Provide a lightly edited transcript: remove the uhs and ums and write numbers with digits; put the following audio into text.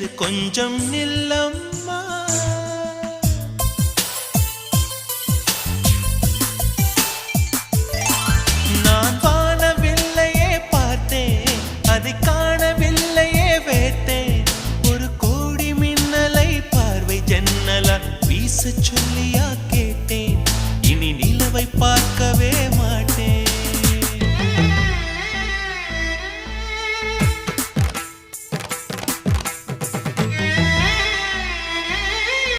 செய்து கொஞ்சம் நில்லம்மா. நான் வானவில்லையே பார்த்தேன், அதை காணவில்லையே வேட்டேன். ஒரு கோடி மின்னலை பார்வை ஜன்னலால் வீச சொல்லியா